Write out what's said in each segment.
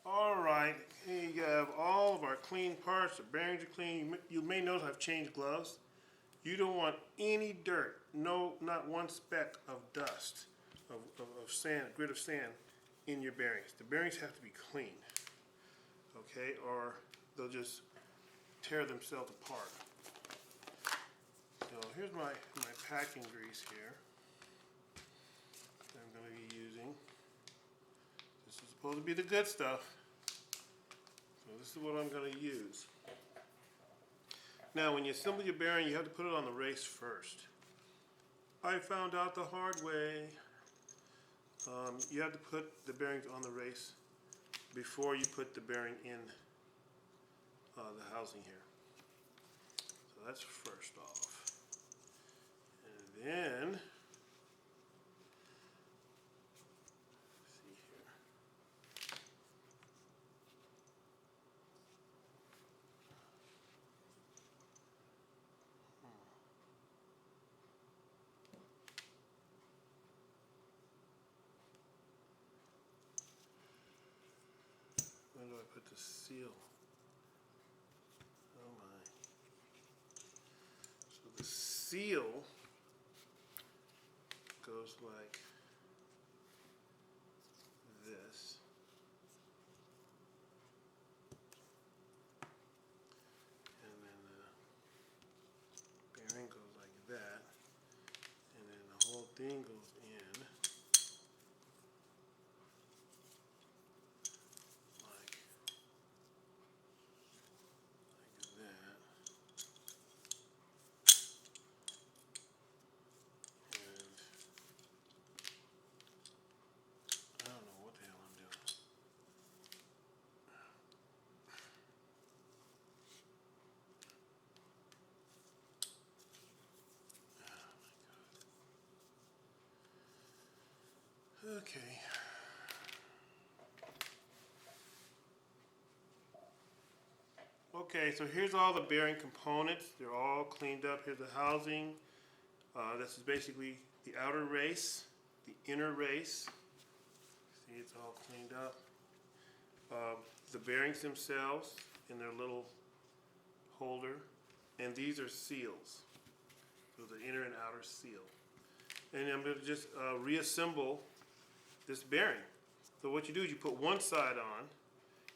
Alright, here you have all of our clean parts. The bearings are clean. You may notice I've changed gloves. You don't want any dirt, not one speck of dust, of sand, grit of sand in your bearings. The bearings have to be clean, okay, or they'll just tear themselves apart. So here's my packing grease here that I'm going to be using. This is supposed to be the good stuff. So this is what I'm going to use. Now when you assemble your bearing, you have to put it on the race first. I found out the hard way. You have to put the bearings on the race before you put the bearing in the housing here. So that's first off. And then where do I put the seal? Oh my. So the seal goes like this. And then the bearing goes like that. And then the whole thing goes in. Okay. Okay, so here's all the bearing components. They're all cleaned up. Here's the housing. This is basically the outer race, the inner race. See, it's all cleaned up. The bearings themselves in their little holder. And these are seals. So the inner and outer seal. And I'm going to just reassemble this bearing. So what you do is you put one side on,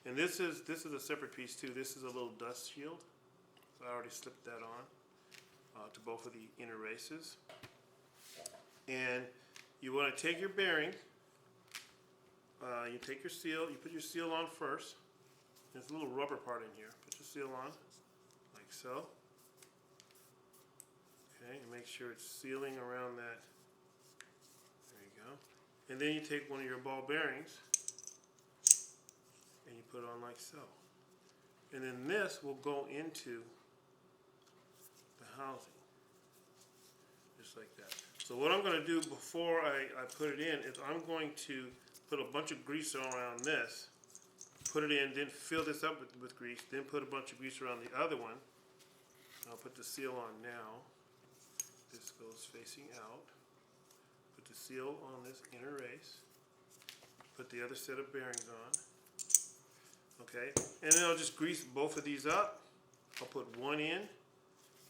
and this is a separate piece too. This is a little dust shield. So I already slipped that on to both of the inner races. And you want to take your bearing, you take your seal, you put your seal on first. There's a little rubber part in here. Put your seal on, like so. Okay, and make sure it's sealing around that. There you go. And then you take one of your ball bearings and you put it on like so. And then this will go into the housing, just like that. So what I'm going to do before I put it in is I'm going to put a bunch of grease around this, put it in, then fill this up with grease, then put a bunch of grease around the other one. I'll put the seal on now. This goes facing out. Put the seal on this inner race. Put the other set of bearings on. Okay, and then I'll just grease both of these up. I'll put one in,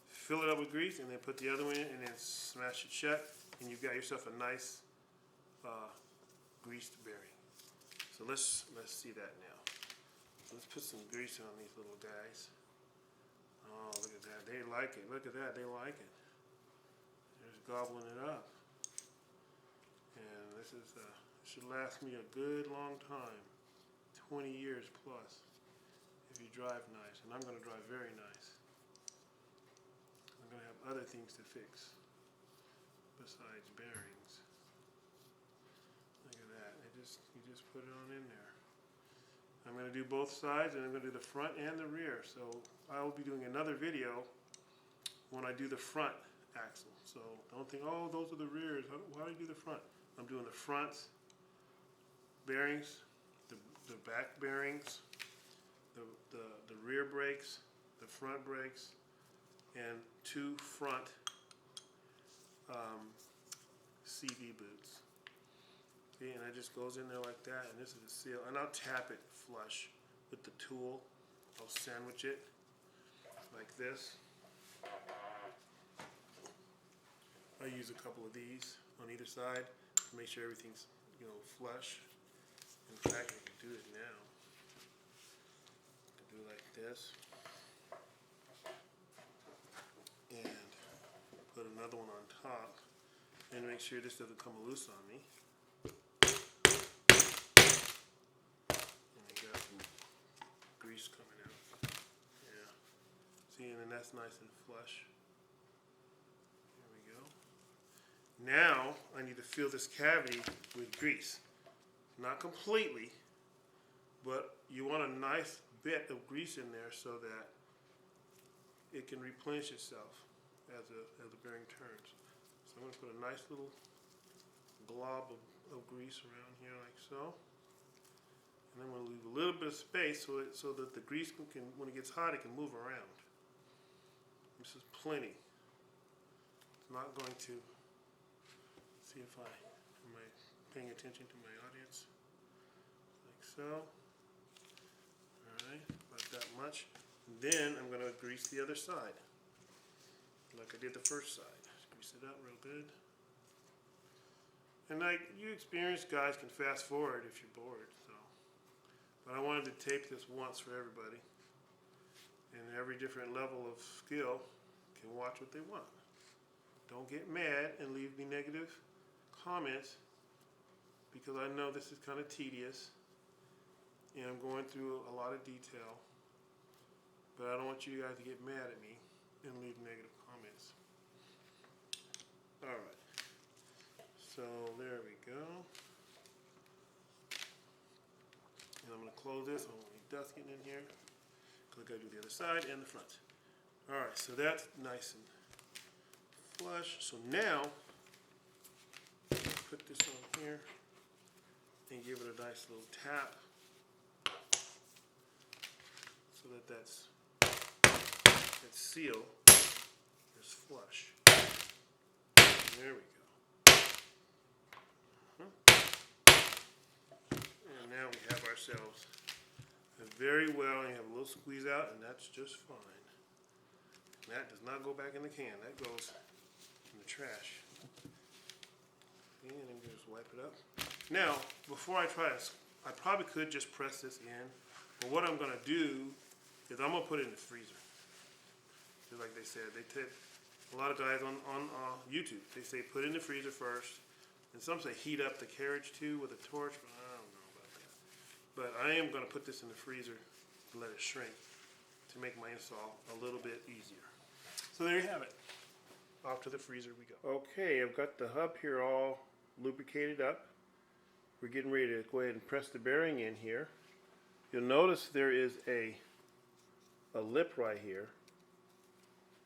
fill it up with grease, and then put the other one in, and then smash it shut, and you've got yourself a nice greased bearing. So let's see that now. So let's put some grease on these little guys. Oh, look at that. They like it. Look at that. They like it. They're just gobbling it up. And this is should last me a good long time. 20 years plus if you drive nice. And I'm going to drive very nice. I'm going to have other things to fix besides bearings. Look at that. You just put it on in there. I'm going to do both sides, and I'm going to do the front and the rear. So I will be doing another video when I do the front axle. So don't think, oh, those are the rears. Why do you do the front? I'm doing the fronts, bearings, the back bearings, the rear brakes, the front brakes, and 2 front CV boots. See, and it just goes in there like that, and this is the seal. And I'll tap it flush with the tool. I'll sandwich it like this. I use a couple of these on either side to make sure everything's, flush. In fact, I can do it now. I can do it like this. And put another one on top. And make sure this doesn't come loose on me. And I got some grease coming out. Yeah. See, and then that's nice and flush. There we go. Now, I need to fill this cavity with grease. Not completely, but you want a nice bit of grease in there so that it can replenish itself as the bearing turns. So I'm going to put a nice little glob of grease around here like so. And I'm going to leave a little bit of space so that the grease can, when it gets hot, it can move around. This is plenty. It's not going to, see if am I paying attention to my audience? Like so. Alright, about that much. Then I'm going to grease the other side, like I did the first side. Just grease it up real good. And like you experienced guys can fast forward if you're bored. So, but I wanted to tape this once for everybody, and every different level of skill can watch what they want. Don't get mad and leave me negative comments, because I know this is kind of tedious, and I'm going through a lot of detail. But I don't want you guys to get mad at me and leave negative comments. Alright, so there we go. And I'm going to close this. I don't want any dust getting in here, because I got to do the other side and the front. Alright, so that's nice and flush. So now, put this on here and give it a nice little tap so that that seal is flush. There we go. And now we have ourselves a very well, and you have a little squeeze out, and that's just fine. And that does not go back in the can. That goes in the trash. And then just wipe it up. Now, before I try this, I probably could just press this in, but what I'm going to do is I'm going to put it in the freezer. Just like they said, a lot of guys on YouTube, they say put it in the freezer first, and some say heat up the carriage too with a torch, but I don't know about that. But I am going to put this in the freezer to let it shrink to make my install a little bit easier. So there you have it. Off to the freezer we go. Okay, I've got the hub here all lubricated up. We're getting ready to go ahead and press the bearing in here. You'll notice there is a lip right here.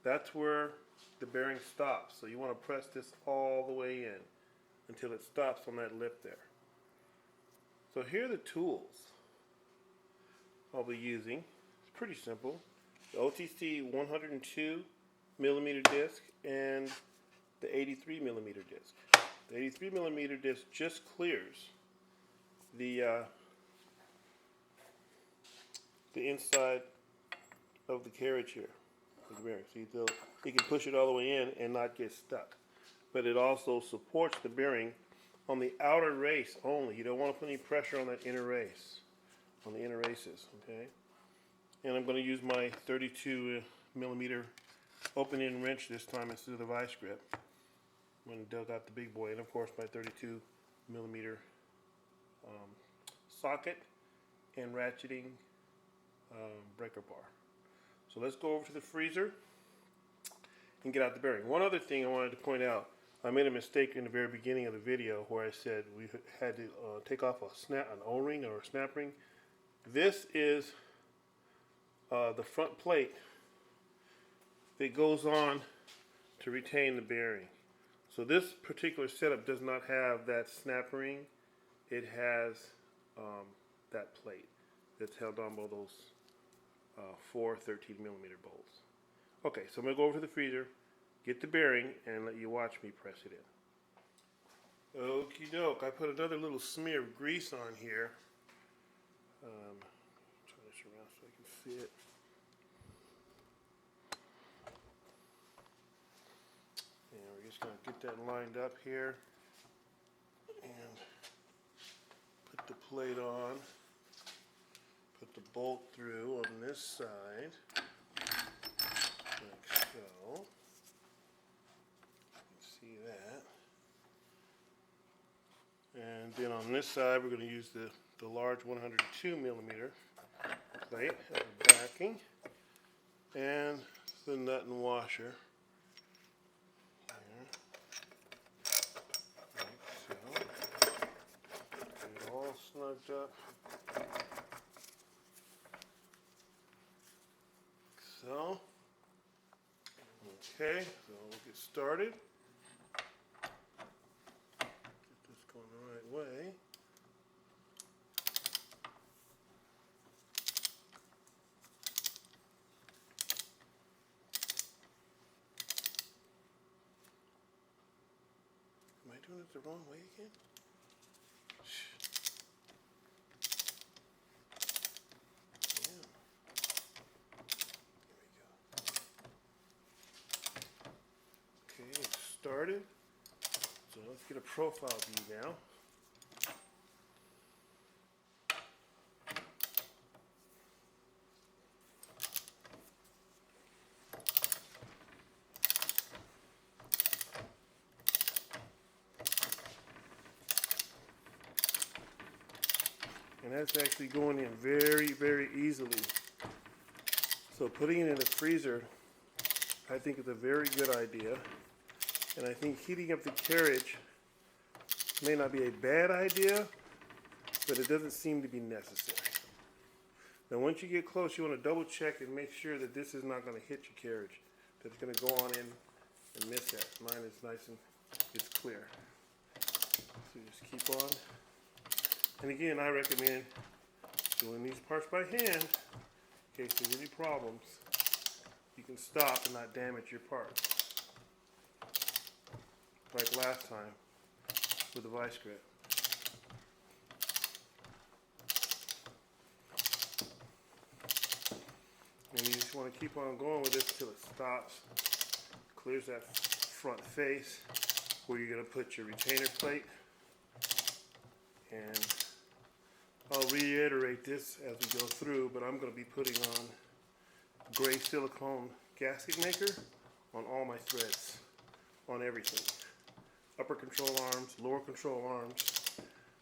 That's where the bearing stops. So you want to press this all the way in until it stops on that lip there. So here are the tools I'll be using. It's pretty simple. The OTC 102 millimeter disc and the 83 millimeter disc. The 83 millimeter disc just clears the inside of the carriage here. So you can push it all the way in and not get stuck. But it also supports the bearing on the outer race only. You don't want to put any pressure on that inner race, on the inner races, okay? And I'm going to use my 32 millimeter open-end wrench this time instead of the vice grip. I'm going to dug out the big boy, and of course my 32 millimeter socket and ratcheting breaker bar. So let's go over to the freezer and get out the bearing. One other thing I wanted to point out, I made a mistake in the very beginning of the video where I said we had to take off an O-ring or a snap ring. This is the front plate that goes on to retain the bearing. So this particular setup does not have that snap ring. It has that plate that's held on by those 4 13 millimeter bolts. Okay, so I'm going to go over to the freezer, get the bearing, and let you watch me press it in. Okie doke, I put another little smear of grease on here. Turn this around so I can see it. And we're just going to get that lined up here and put the plate on. Put the bolt through on this side, like so. You can see that. And then on this side, we're going to use the large 102 millimeter plate as a backing, and the nut and washer. There. Like so. Get it all snugged up. So, okay, so we'll get started. Get this going the right way. Am I doing it the wrong way again? Started. So let's get a profile view now. And that's actually going in very, very easily. So putting it in the freezer, I think is a very good idea. And I think heating up the carriage may not be a bad idea, but it doesn't seem to be necessary. Now once you get close, you want to double check and make sure that this is not going to hit your carriage. That it's going to go on in and miss that. Mine is nice and it's clear. So just keep on. And again, I recommend doing these parts by hand in case there's any problems. You can stop and not damage your part. Like last time with the vice grip. And you just want to keep on going with this until it stops. Clears that front face where you're going to put your retainer plate. And I'll reiterate this as we go through, but I'm going to be putting on gray silicone gasket maker on all my threads, on everything. Upper control arms, lower control arms,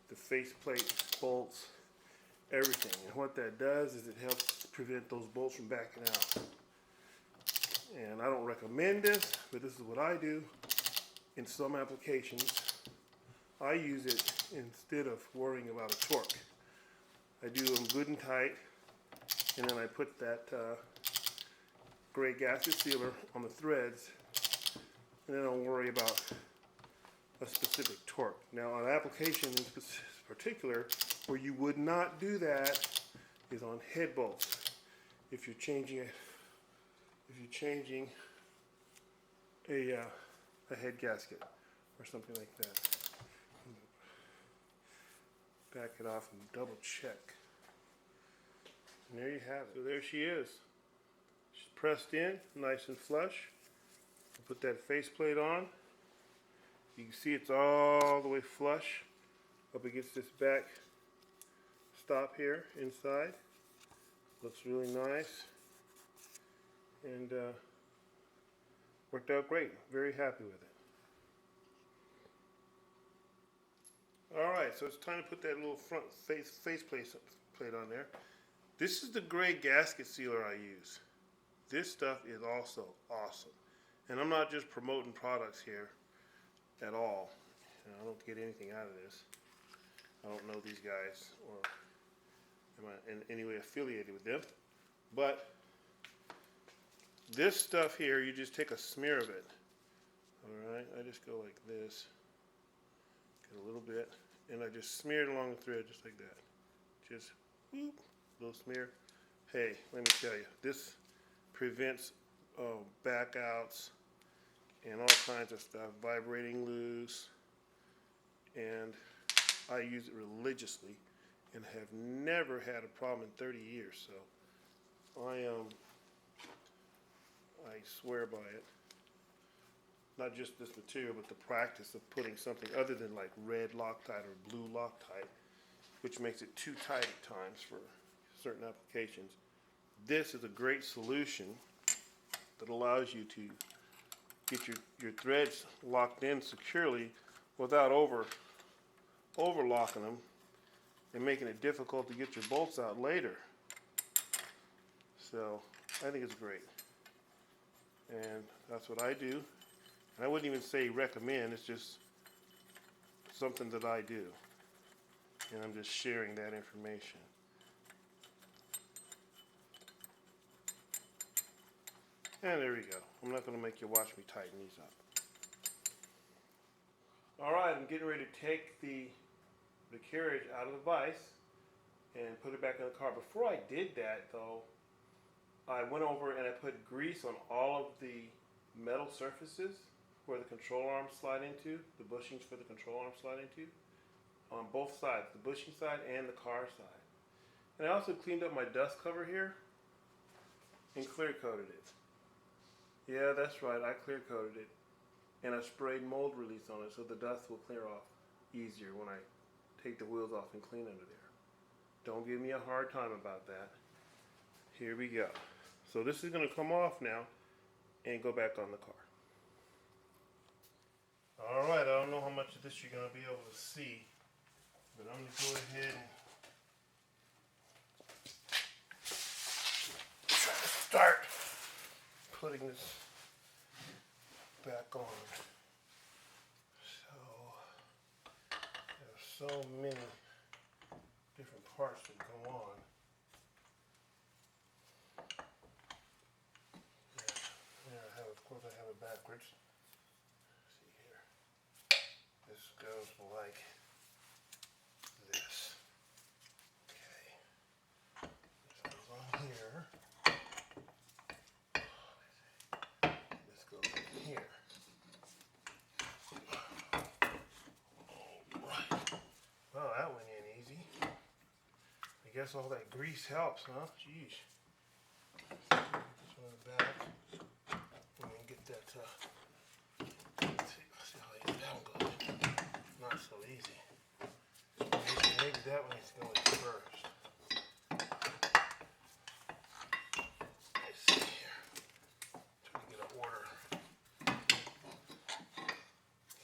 the face plate, bolts, everything. And what that does is it helps prevent those bolts from backing out. And I don't recommend this, but this is what I do in some applications. I use it instead of worrying about a torque. I do them good and tight, and then I put that gray gasket sealer on the threads, and then I don't worry about a specific torque. Now, an application in particular where you would not do that is on head bolts. If you're changing a head gasket or something like that. Back it off and double check. And there you have it. So there she is. She's pressed in, nice and flush. Put that faceplate on. You can see it's all the way flush up against this back stop here inside. Looks really nice. And worked out great. Very happy with it. Alright, so it's time to put that little front faceplate on there. This is the gray gasket sealer I use. This stuff is also awesome. And I'm not just promoting products here at all. You know, I don't get anything out of this. I don't know these guys or am I in any way affiliated with them. But this stuff here, you just take a smear of it. Alright, I just go like this. Get a little bit. And I just smear it along the thread just like that. Just whoop, little smear. Hey, let me tell you, this prevents backouts and all kinds of stuff, vibrating loose, and I use it religiously and have never had a problem in 30 years. So I swear by it. Not just this material, but the practice of putting something other than like red Loctite or blue Loctite, which makes it too tight at times for certain applications. This is a great solution that allows you to get your threads locked in securely without overlocking them and making it difficult to get your bolts out later. So I think it's great, and that's what I do. And I wouldn't even say recommend, it's just something that I do, and I'm just sharing that information. And there we go. I'm not going to make you watch me tighten these up. Alright, I'm getting ready to take the carriage out of the vise and put it back in the car. Before I did that though, I went over and I put grease on all of the metal surfaces where the control arms slide into, the bushings for the control arms slide into, on both sides, the bushing side and the car side. And I also cleaned up my dust cover here and clear coated it. Yeah, that's right, I clear coated it. And I sprayed mold release on it so the dust will clear off easier when I take the wheels off and clean under there. Don't give me a hard time about that. Here we go. So this is going to come off now and go back on the car. Alright, I don't know how much of this you're going to be able to see, but I'm going to go ahead and try to start putting this back on. So there's so many different parts that go on. There I have, of course I have it backwards. Let's see here. This goes like this. Okay. This goes on here. This goes in here. Alright. Well, that went in easy. I guess all that grease helps, huh? Jeez. This one in the back. And then get that, let's see how easy that one goes. Not so easy. Maybe that one needs to go in first. Let's see here. Try to get an order.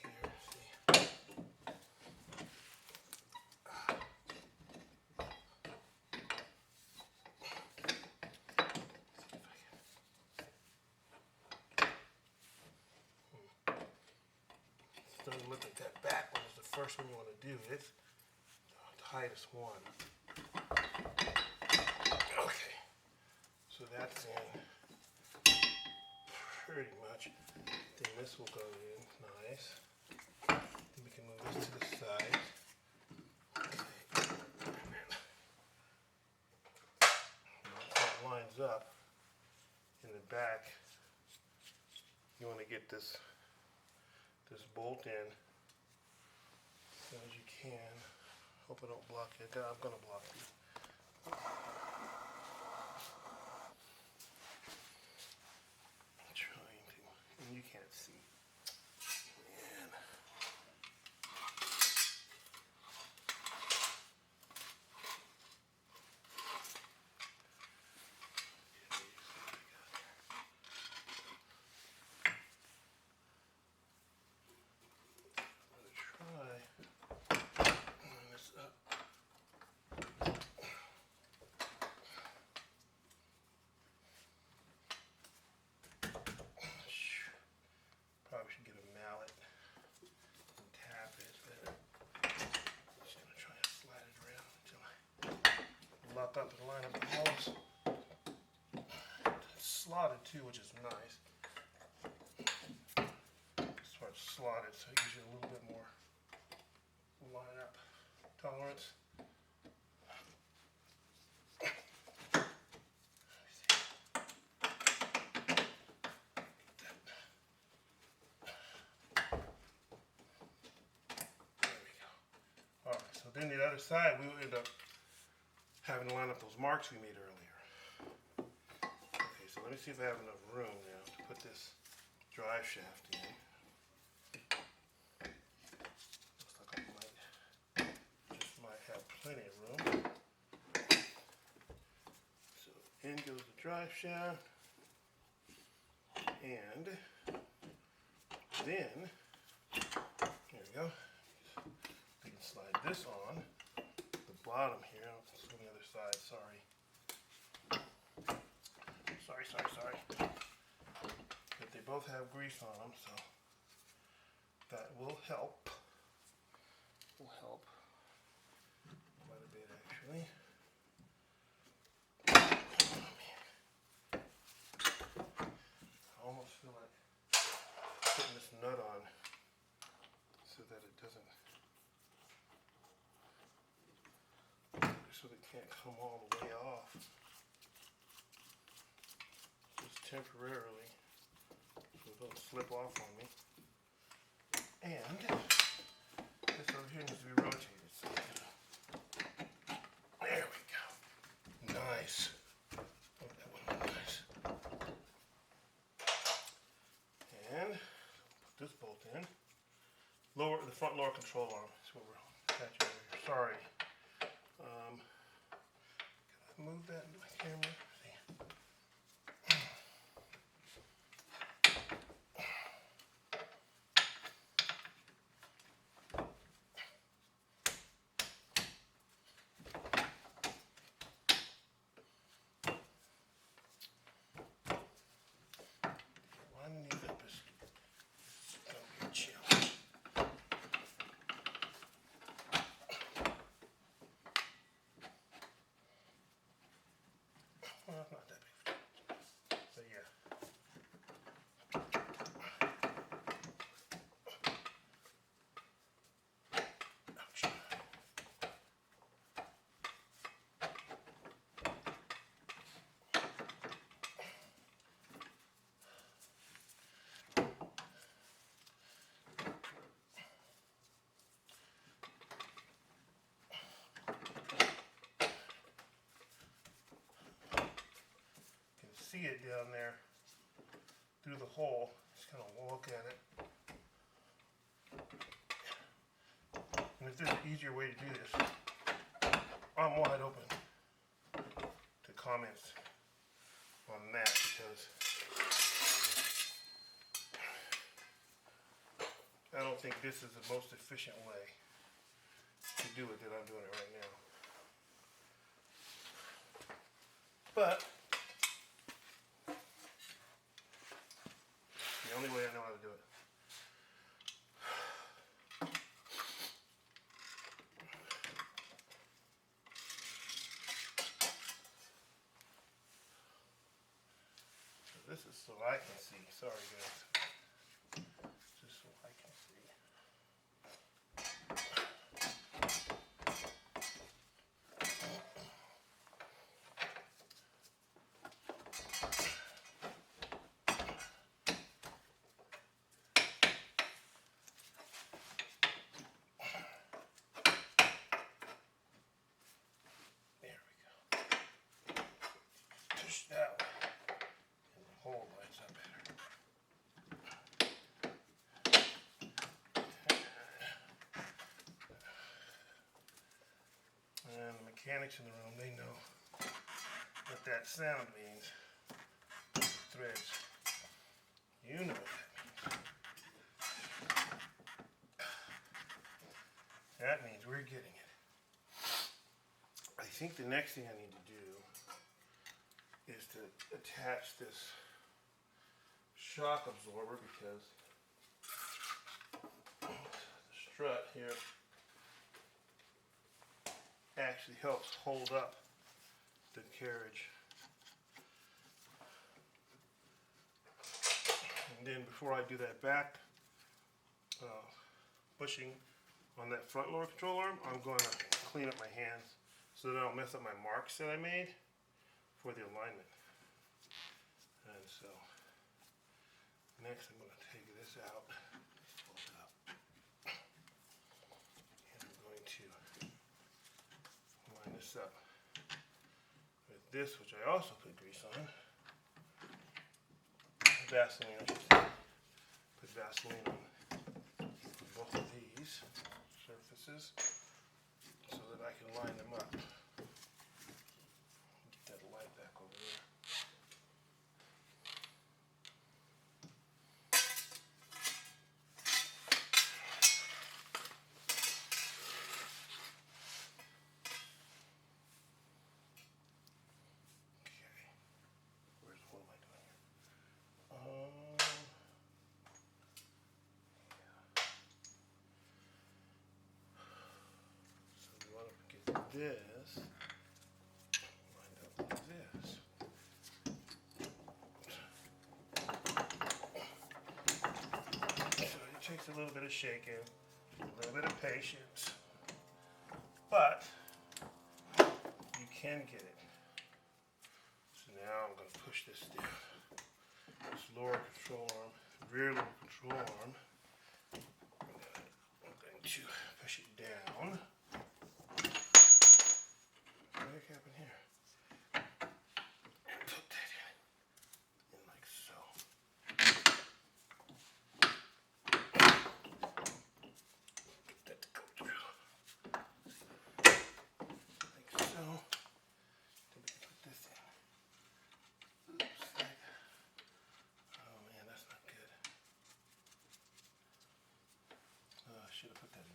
Here, see. Doesn't look like that back one is the first one you want to do. It's the tightest one. Okay, so that's in pretty much. Then this will go in nice. Then we can move this to the side. Okay. Once that lines up in the back, you want to get this bolt in as soon as you can. Hope I don't block it. I'm going to block you. I'm trying to, and you can't see. Man. Probably should get a mallet and tap it, but I'm just going to try and slide it around until I lock up and line up the holes. It's slotted too, which is nice. This part's slotted, so it gives you a little bit more line up tolerance. There we go. then the other side, we will end up having to line up those marks we made earlier. Okay, so let me see if I have enough room now to put this drive shaft in. Looks like I might have plenty of room. So in goes the drive shaft, and then here we go. We can slide this on the bottom here. It's on the other side. Sorry. But they both have grease on them, so that will help. Will help quite a bit, actually. Oh, man. I almost feel like putting this nut on so that it doesn't, so they can't come all the way off. Just temporarily, so it don't slip off on me. And this over here needs to be rotated. So there we go. Nice. Oh, that one was nice. And put this bolt in. The front lower control arm is what we're attaching over here. Sorry. Can I move that into my camera? Well, not that big. So yeah. Ouch. See it down there through the hole. Just kind of look at it. And if there's an easier way to do this, I'm wide open to comments on that, because I don't think this is the most efficient way to do it that I'm doing it right now. But the only way I know how to do it. So this is so I can see. Sorry guys. Just so I can see. That way, and the hole lines up better. And the mechanics in the room, they know what that sound means. Threads. You know what that means. That means we're getting it. I think the next thing I need to do is to attach this shock absorber, because the strut here actually helps hold up the carriage. And then before I do that back bushing on that front lower control arm, I'm going to clean up my hands so that I don't mess up my marks that I made for the alignment. And so next I'm going to take this out, pull it up, and I'm going to this, which I also put grease on. Vaseline, I should say. Put Vaseline on both of these surfaces so that I can line them up. Get that light back over there. This lined up like this. So it takes a little bit of shaking, a little bit of patience, but you can get it. So now I'm going to push this down. This lower control arm, rear lower control arm. I'm going to push it down. What happened here? And put that in like so. Get that to go through. Like so. Then we can put this in. Oops. Oh man, that's not good. Oh, I should have put that in.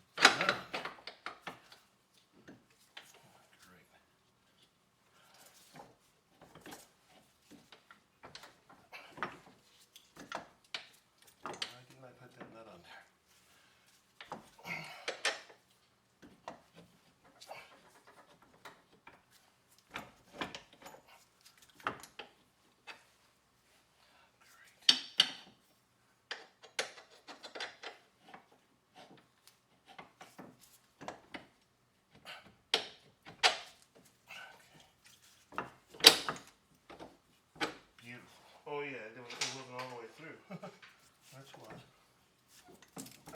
Oh yeah, it wasn't all the way through. That's why.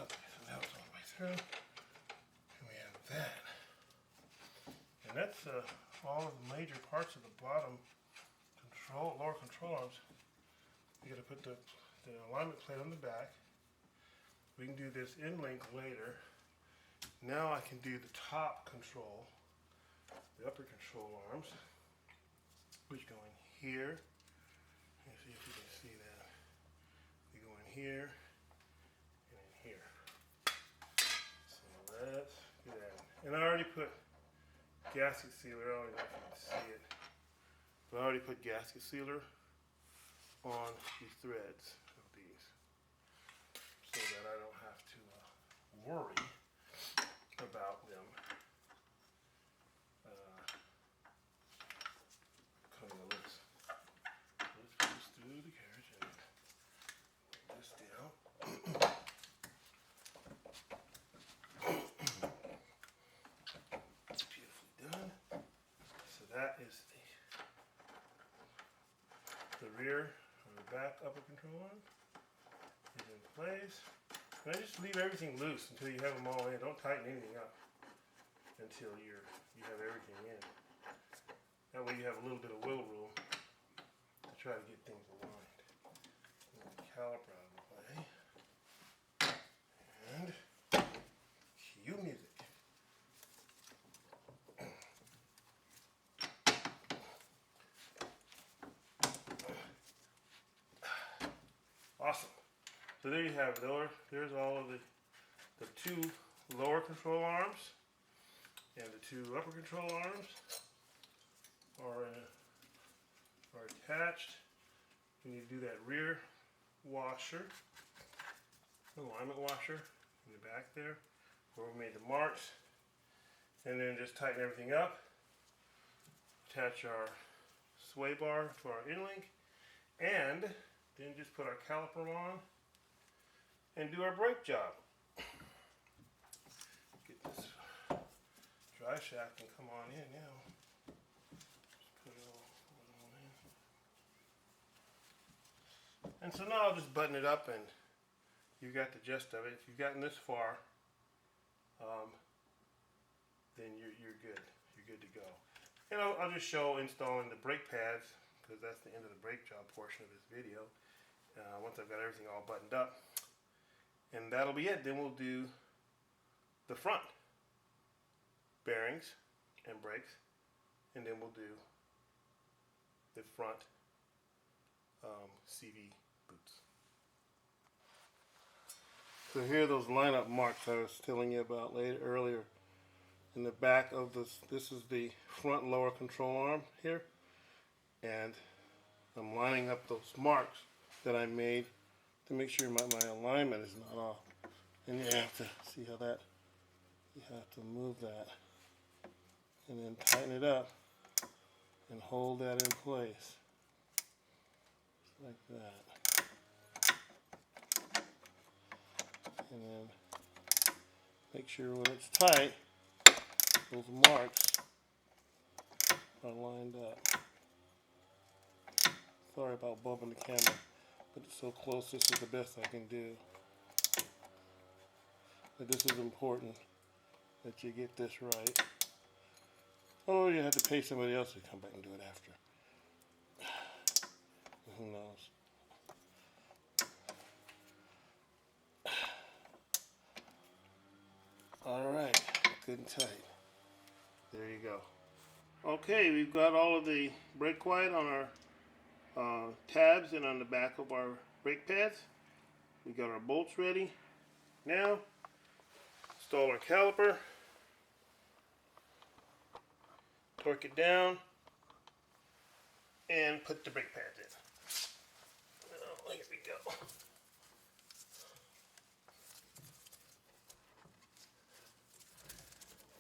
Okay, so that was all the way through. And we have that. And that's all of the major parts of the bottom lower control arms. You gotta put the alignment plate on the back. We can do this in link later. Now I can do the top control, the upper control arms, which go in here. Let's see if you can see that. They go in here and in here. So let's do that. And I already put gasket sealer. I don't know if you can see it, but I already put gasket sealer on the threads of these, so that I don't have to worry about them coming loose. Let's put this through the carriage and bring this down. Beautifully done. So that is the rear or the back upper control arm is in place. And I just leave everything loose until you have them all in. Don't tighten anything up until you have everything in. That way you have a little bit of wiggle room to try to get things aligned. Move the caliper out of the way. And cue music. Awesome. So there you have it. There's all of the two lower control arms and the two upper control arms are attached. We need to do that rear washer, alignment washer in the back there where we made the marks, and then just tighten everything up. Attach our sway bar to our in-link, and then just put our caliper on and do our brake job. Get this drive shaft can come on in now. Just put it all in. And so now I'll just button it up and you got the gist of it. If you've gotten this far, then you're good. You're good to go. And I'll just show installing the brake pads, because that's the end of the brake job portion of this video. Once I've got everything all buttoned up. And that'll be it. Then we'll do the front bearings and brakes. And then we'll do the front CV boots. So here are those lineup marks I was telling you about earlier. In the back of this is the front lower control arm here. And I'm lining up those marks that I made to make sure my alignment is not off. And you have to see how that, you have to move that and then tighten it up and hold that in place just like that. And then make sure when it's tight those marks are lined up. Sorry about bumping the camera, but it's so close. This is the best I can do. But this is important that you get this right. Oh, you have to pay somebody else to come back and do it after. Who knows? All right, good and tight. There you go. Okay, we've got all of the brake quiet on our tabs and on the back of our brake pads. We got our bolts ready. Now, install our caliper. Torque it down and put the brake pads in. Oh, here we go.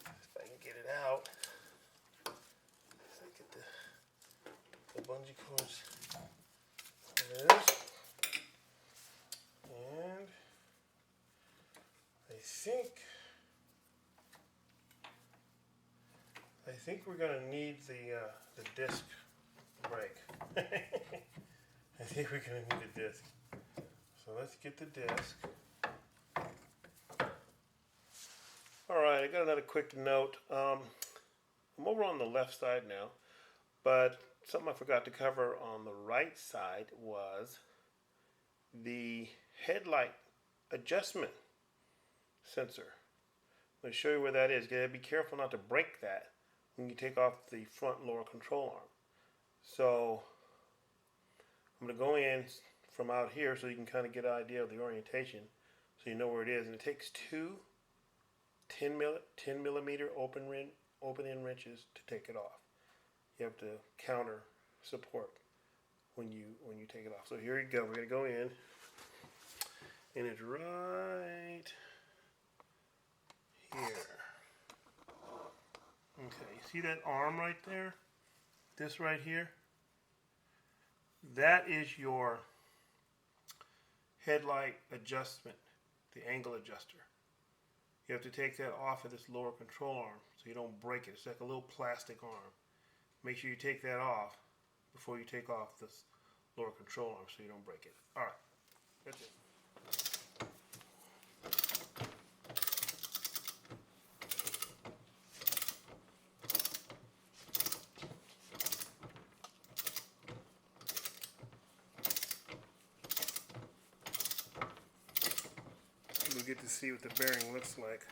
If I can get it out. If I get the bungee cords. There it is. And I think we're going to need the disc brake. I think we're going to need a disc. So let's get the disc. Alright, I got another quick note. I'm over on the left side now, but something I forgot to cover on the right side was the headlight adjustment sensor. I'm going to show you where that is. You gotta be careful not to break that when you take off the front lower control arm. So I'm going to go in from out here so you can kind of get an idea of the orientation so you know where it is. And it takes two 10 millimeter open end wrenches to take it off. You have to counter support when you take it off. So here you go. We're going to go in, and it's right here. Okay, see that arm right there? This right here? That is your headlight adjustment, the angle adjuster. You have to take that off of this lower control arm so you don't break it. It's like a little plastic arm. Make sure you take that off before you take off this lower control arm so you don't break it. Alright, that's it. We'll get to see what the bearing looks like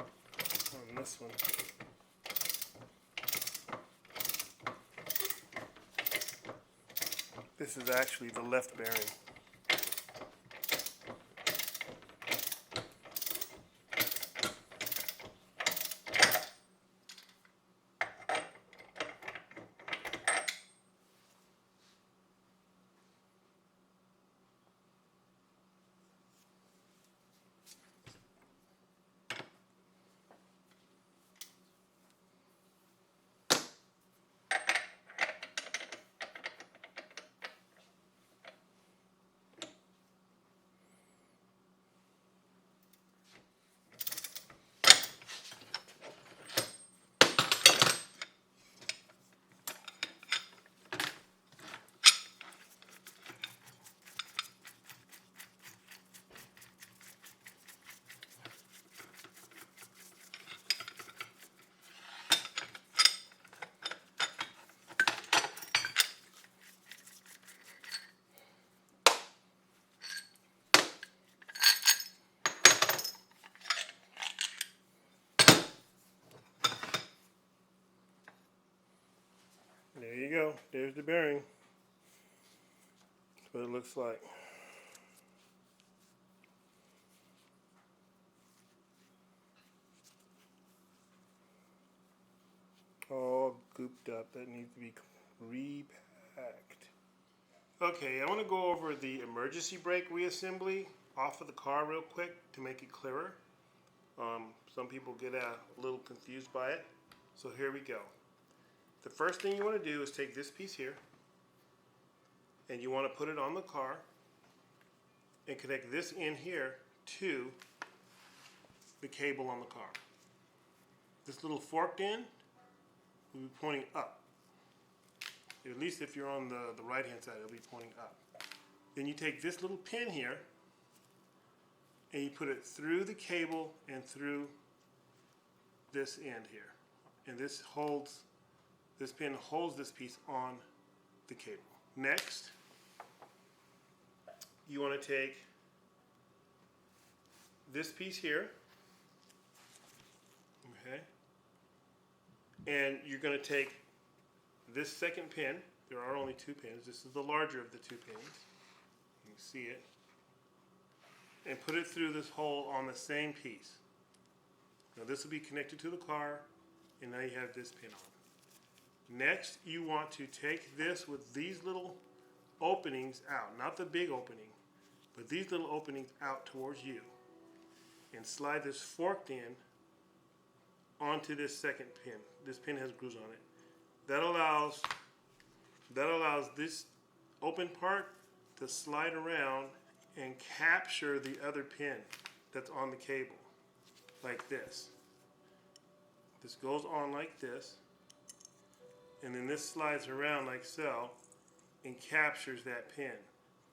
on this one. This is actually the left bearing. you go. There's the bearing. That's what it looks like. All gooped up. That needs to be repacked. Okay, I want to go over the emergency brake reassembly off of the car real quick to make it clearer. Some people get a little confused by it. So here we go. The first thing you want to do is take this piece here and you want to put it on the car and connect this in here to the cable on the car. This little forked end will be pointing up. At least if you're on the right hand side, it'll be pointing up. Then you take this little pin here and you put it through the cable and through this end here. And this pin holds this piece on the cable. Next, you want to take this piece here, okay, and you're going to take this second pin. There are only two pins. This is the larger of the two pins. You can see it. And put it through this hole on the same piece. Now this will be connected to the car, and now you have this pin on. Next, you want to take this with these little openings out, not the big opening, but these little openings out towards you, and slide this forked end onto this second pin. This pin has grooves on it. That allows this open part to slide around and capture the other pin that's on the cable, like this. This goes on like this, and then this slides around like so and captures that pin.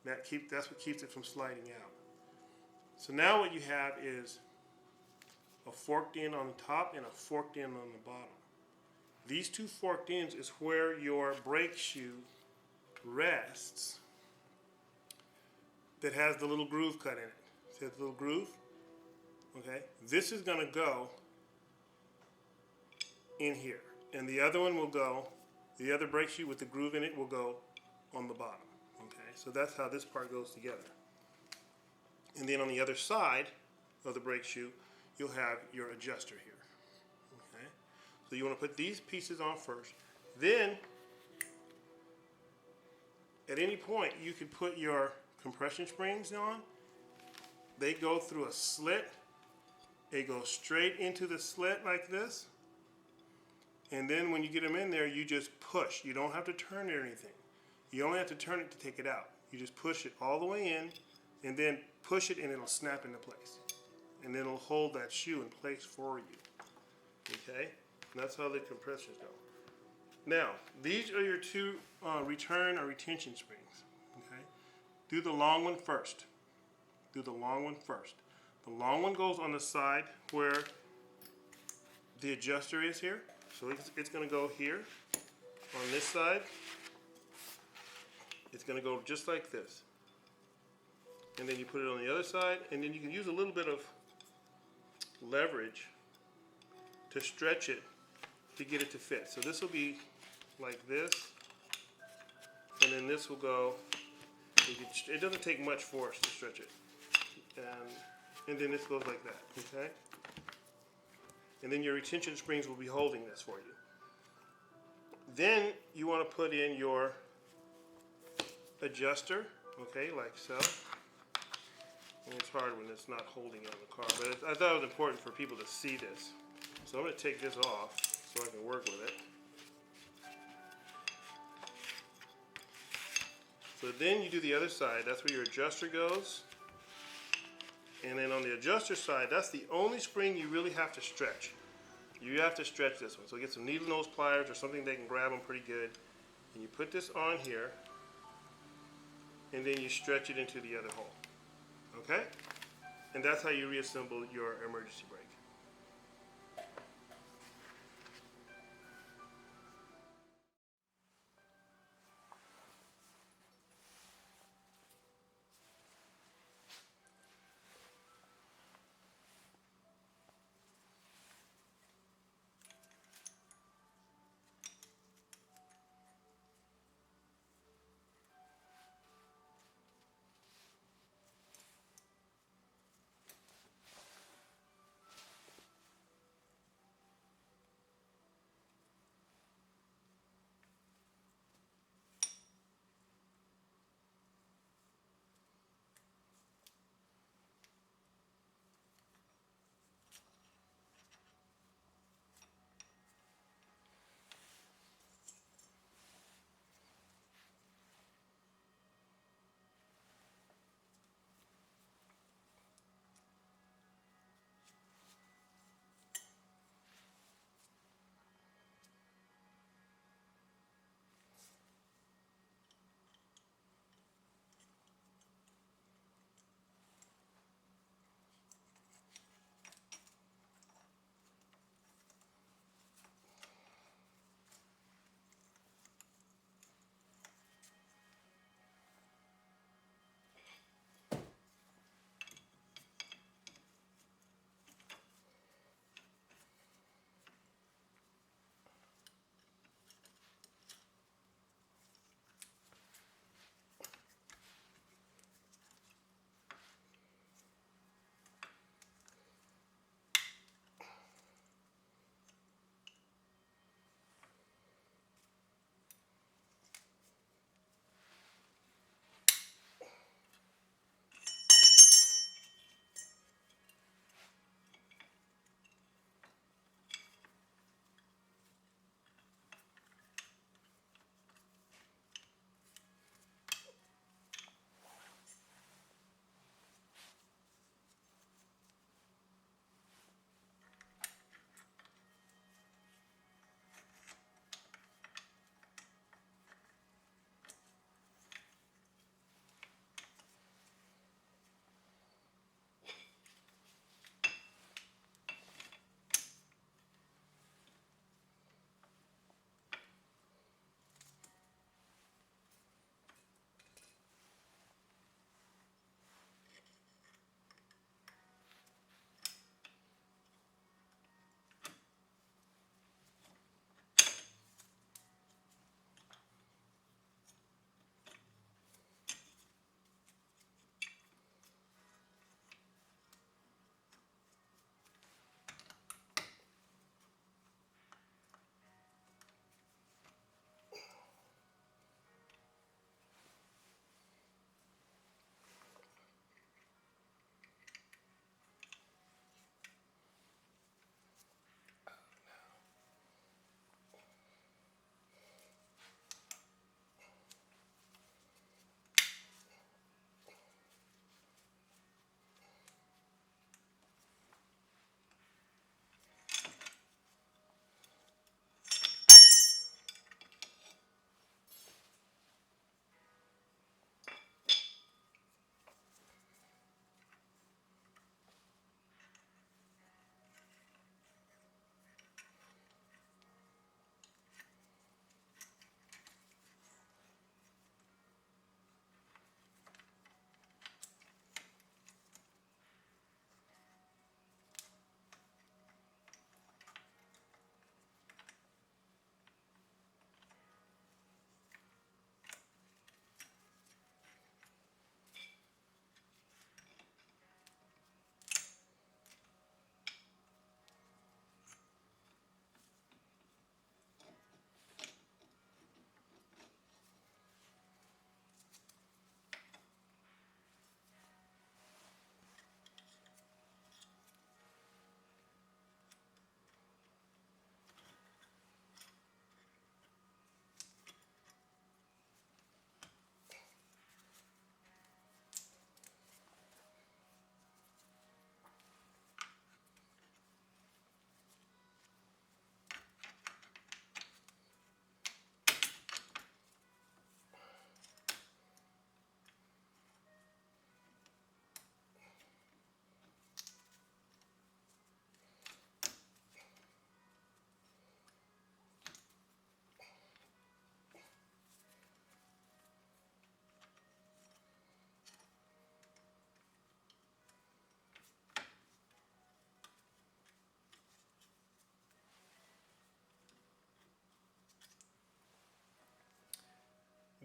That's what keeps it from sliding out. So now what you have is a forked end on the top and a forked end on the bottom. These two forked ends is where your brake shoe rests that has the little groove cut in it. See that little groove? Okay. This is going to go in here. And the other one will go, the other brake shoe with the groove in it will go on the bottom. Okay. So that's how this part goes together. And then on the other side of the brake shoe, you'll have your adjuster here. Okay. So you want to put these pieces on first. Then, at any point, you can put your compression springs on. They go through a slit. They go straight into the slit like this. And then when you get them in there, you just push. You don't have to turn it or anything. You only have to turn it to take it out. You just push it all the way in, and then push it, and it'll snap into place. And then it'll hold that shoe in place for you. Okay? And that's how the compressions go. Now, these are your two return or retention springs. Okay? Do the long one first. Do the long one first. The long one goes on the side where the adjuster is here. So it's going to go here on this side. It's going to go just like this. And then you put it on the other side, and then you can use a little bit of leverage to stretch it to get it to fit. So this will be like this, and then this will go. It doesn't take much force to stretch it, and then this goes like that. Okay. And then your retention springs will be holding this for you. Then you want to put in your adjuster, okay, like so. And it's hard when it's not holding on the car, but I thought it was important for people to see this. So I'm going to take this off so I can work with it. So then you do the other side. That's where your adjuster goes. And then on the adjuster side, that's the only spring you really have to stretch. You have to stretch this one. So get some needle nose pliers or something that can grab them pretty good. And you put this on here, and then you stretch it into the other hole. Okay? And that's how you reassemble your emergency brake.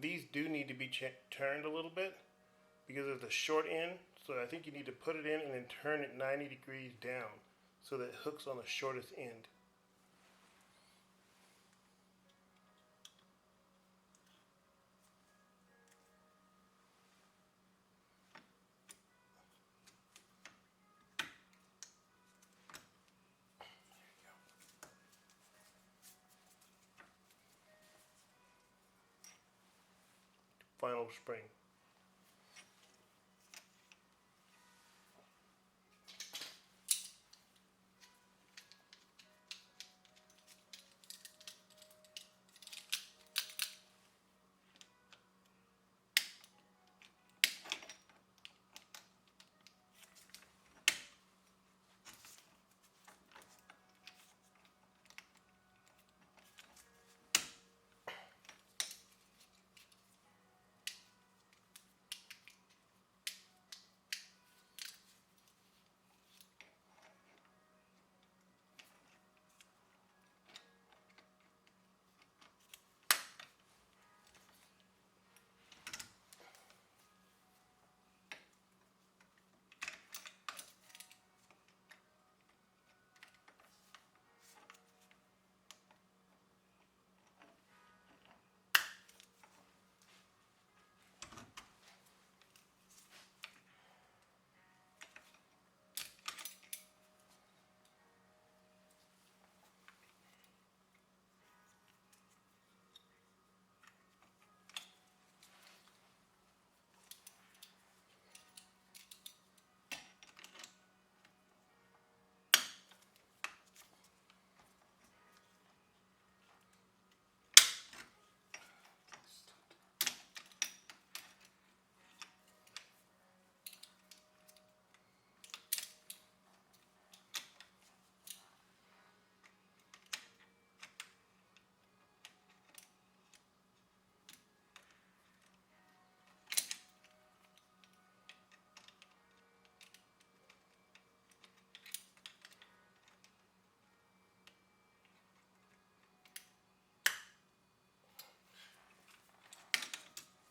these do need to be turned a little bit because of the short end. So I think you need to put it in and then turn it 90 degrees down so that it hooks on the shortest end. Final spring.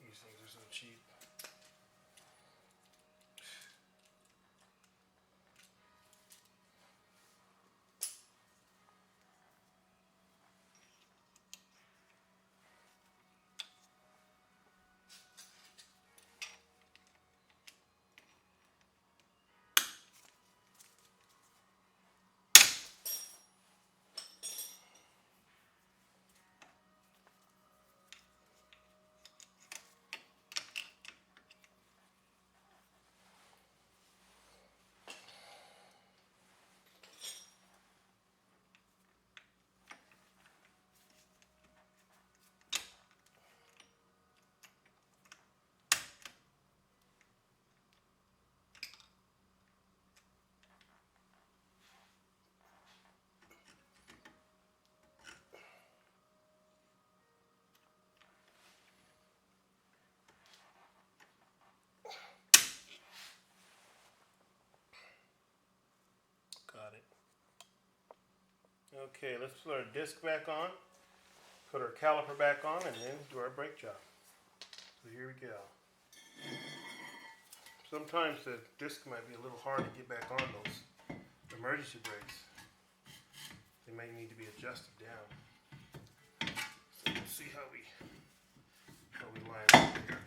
These things are so cheap. Got it. Okay, let's put our disc back on, put our caliper back on, and then do our brake job. So here we go. Sometimes the disc might be a little hard to get back on those emergency brakes. They might need to be adjusted down. So we'll see how we line up here.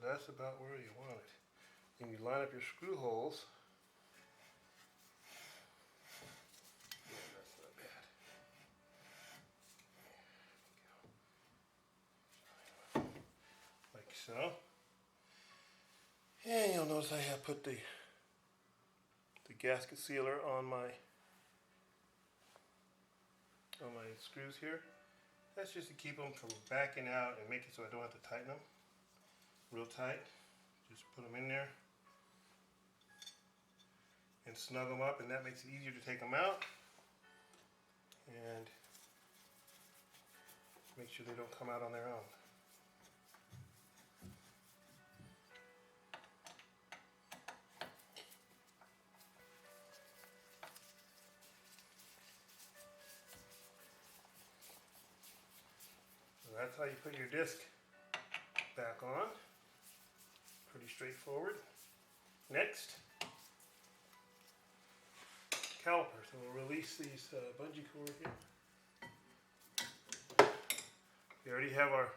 That's about where you want it. Then you line up your screw holes. Yeah, that's not bad. Like so. And you'll notice I have put the gasket sealer on my on my screws here. That's just to keep them from backing out and make it so I don't have to tighten them real tight. Just put them in there and snug them up, and that makes it easier to take them out and make sure they don't come out on their own. So that's how you put your disc back on. Pretty straightforward. Next, caliper. So we'll release these bungee cord here. We already have our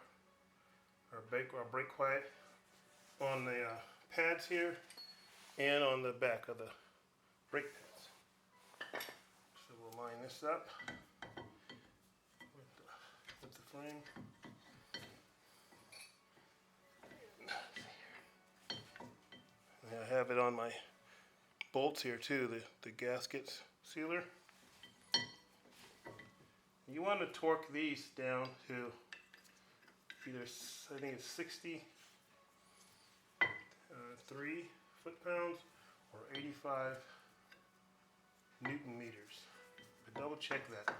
brake quiet on the pads here and on the back of the brake pads. So we'll line this up with the frame. And I have it on my bolts here too, the gasket sealer. You want to torque these down to either, I think it's 63 foot-pounds or 85 Newton meters. But double check that.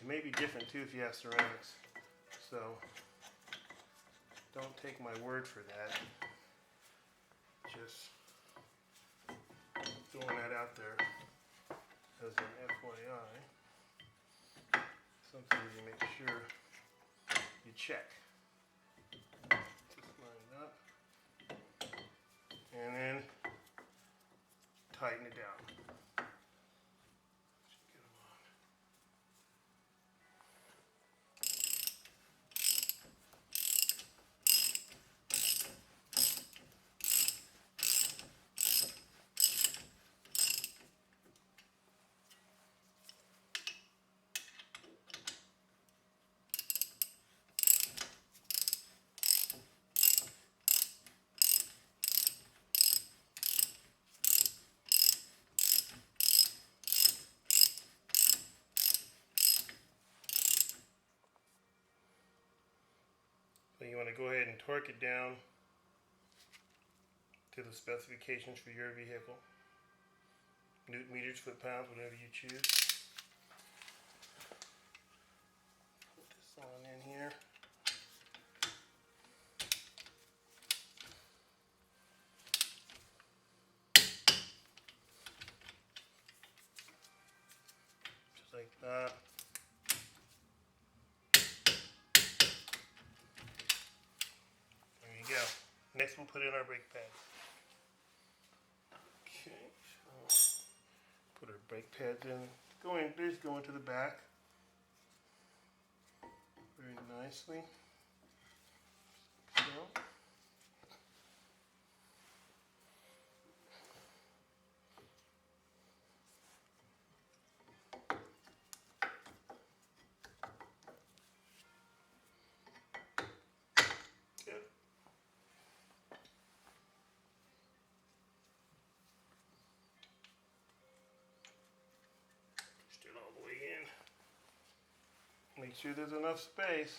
It may be different too if you have ceramics. So don't take my word for that. Just throwing that out there as an FYI. Something you make sure you check. Just line it up and then tighten it down. Get them on. So you want to go ahead and torque it down to the specifications for your vehicle. Newton meters, foot-pounds, whatever you choose. Put this on in here. Just like that. There you go. Next we'll put in our brake pads. Okay, so put our brake pads in. These go into the back very nicely. So. Make sure there's enough space.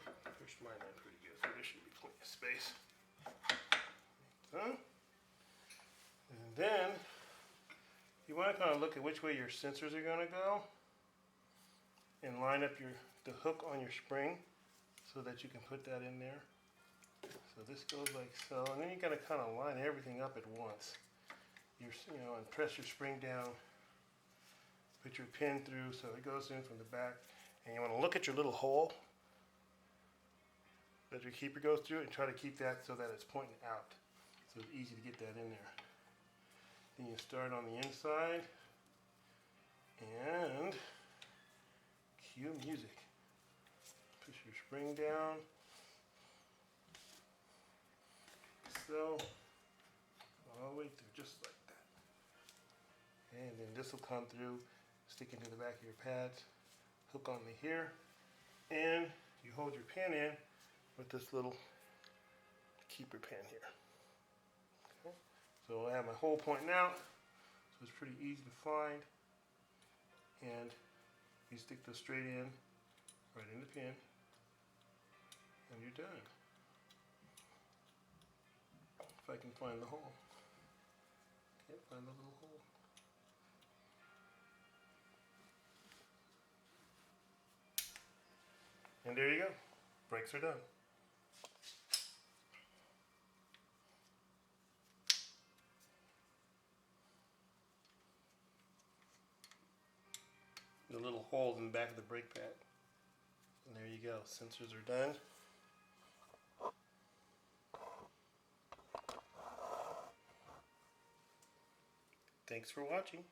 I pushed mine in pretty good, so there should be plenty of space. So, and then you want to kind of look at which way your sensors are going to go, and line up the hook on your spring so that you can put that in there. So this goes like so, and then you got to kind of line everything up at once. And press your spring down. Put your pin through so it goes in from the back, and you want to look at your little hole that your keeper goes through and try to keep that so that it's pointing out, so it's easy to get that in there. Then you start on the inside and cue music. Push your spring down, so all the way through, just like that. And then this will come through, stick into the back of your pads, hook on the here, and you hold your pin in with this little keeper pin here. Okay. So I have my hole pointing out, so it's pretty easy to find. and you stick the straight in right in the pin, and you're done. If I can find the hole. Can't find the little hole. And there you go. Brakes are done. The little hole in the back of the brake pad. And there you go. Sensors are done. Thanks for watching.